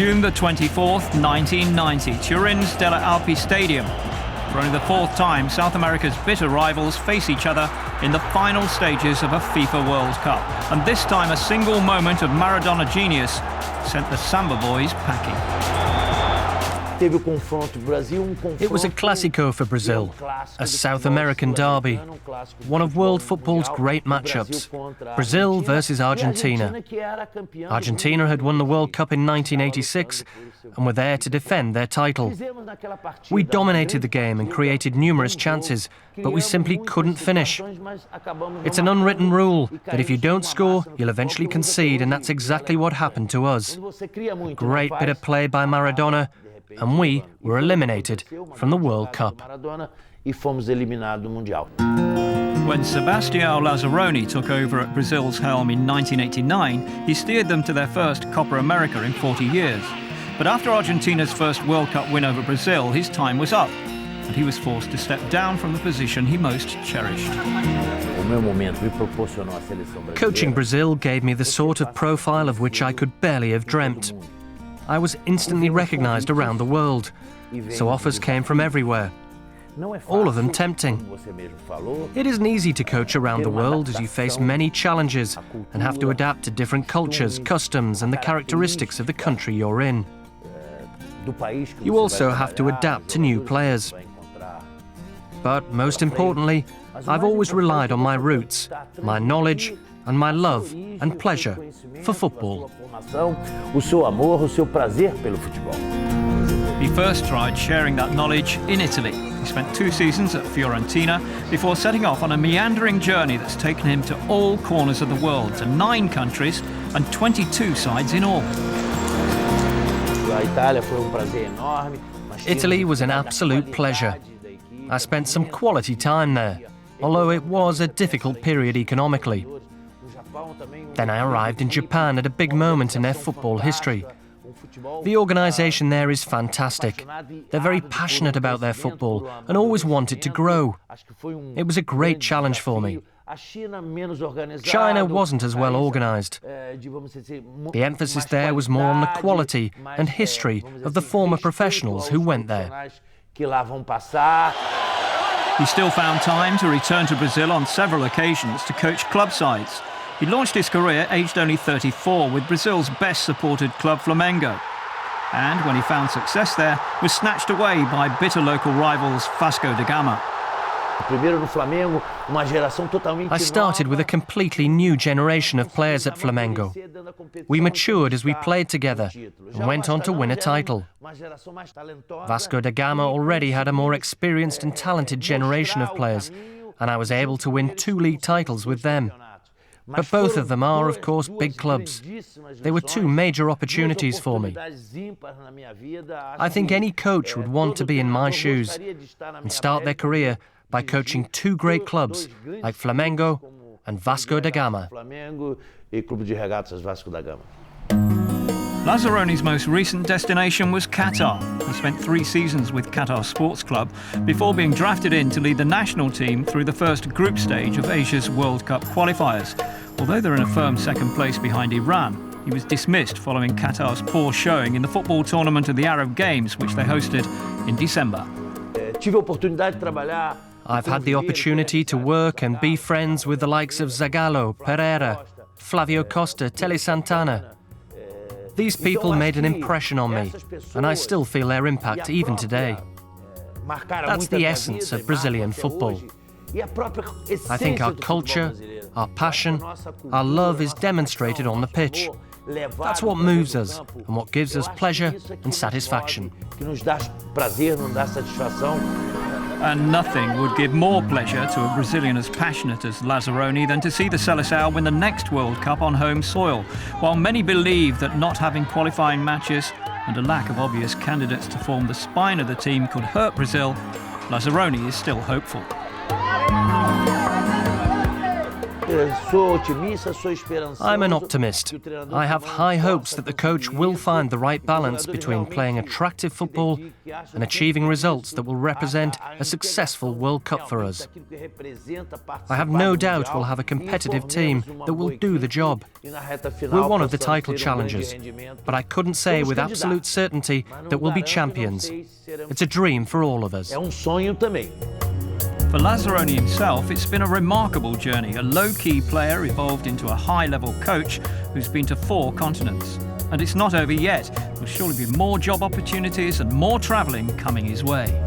June the 24th, 1990, Turin's Delle Alpi Stadium. For only the fourth time, South America's bitter rivals face each other in the final stages of a FIFA World Cup. And this time, a single moment of Maradona genius sent the Samba boys packing. It was a Clásico for Brazil, a South American derby, one of world football's great matchups, Brazil versus Argentina. Argentina had won the World Cup in 1986 and were there to defend their title. We dominated the game and created numerous chances, but we simply couldn't finish. It's an unwritten rule that if you don't score, you'll eventually concede, and that's exactly what happened to us. A great bit of play by Maradona, and we were eliminated from the World Cup. When Sebastião Lazaroni took over at Brazil's helm in 1989, he steered them to their first Copa America in 40 years. But after Argentina's first World Cup win over Brazil, his time was up, and he was forced to step down from the position he most cherished. Coaching Brazil gave me the sort of profile of which I could barely have dreamt. I was instantly recognised around the world, so offers came from everywhere. All of them tempting. It isn't easy to coach around the world as you face many challenges and have to adapt to different cultures, customs and the characteristics of the country you're in. You also have to adapt to new players. But most importantly, I've always relied on my roots, my knowledge and my love and pleasure for football. He first tried sharing that knowledge in Italy. He spent 2 seasons at Fiorentina before setting off on a meandering journey that's taken him to all corners of the world, to 9 countries and 22 sides in all. Italy was an absolute pleasure. I spent some quality time there, although it was a difficult period economically. Then I arrived in Japan at a big moment in their football history. The organisation there is fantastic. They're very passionate about their football and always want it to grow. It was a great challenge for me. China wasn't as well organised. The emphasis there was more on the quality and history of the former professionals who went there. He still found time to return to Brazil on several occasions to coach club sides. He launched his career aged only 34 with Brazil's best supported club Flamengo. And when he found success there, was snatched away by bitter local rivals Vasco da Gama. I started with a completely new generation of players at Flamengo. We matured as we played together and went on to win a title. Vasco da Gama already had a more experienced and talented generation of players, and I was able to win 2 league titles with them. But both of them are, of course, big clubs. They were 2 major opportunities for me. I think any coach would want to be in my shoes and start their career by coaching 2 great clubs like Flamengo and Vasco da Gama. Lazaroni's most recent destination was Qatar. He spent 3 seasons with Qatar Sports Club before being drafted in to lead the national team through the first group stage of Asia's World Cup qualifiers. Although they're in a firm second place behind Iran, he was dismissed following Qatar's poor showing in the football tournament of the Arab Games, which they hosted in December. I've had the opportunity to work and be friends with the likes of Zagallo, Pereira, Flavio Costa, Tele Santana. These people made an impression on me, and I still feel their impact even today. That's the essence of Brazilian football. I think our culture, our passion, our love is demonstrated on the pitch. That's what moves us and what gives us pleasure and satisfaction. And nothing would give more pleasure to a Brazilian as passionate as Lazaroni than to see the Seleção win the next World Cup on home soil. While many believe that not having qualifying matches and a lack of obvious candidates to form the spine of the team could hurt Brazil, Lazaroni is still hopeful. I'm an optimist. I have high hopes that the coach will find the right balance between playing attractive football and achieving results that will represent a successful World Cup for us. I have no doubt we'll have a competitive team that will do the job. We're one of the title challengers, but I couldn't say with absolute certainty that we'll be champions. It's a dream for all of us. For Lazaroni himself, it's been a remarkable journey. A low-key player evolved into a high-level coach who's been to 4 continents. And it's not over yet. There'll surely be more job opportunities and more travelling coming his way.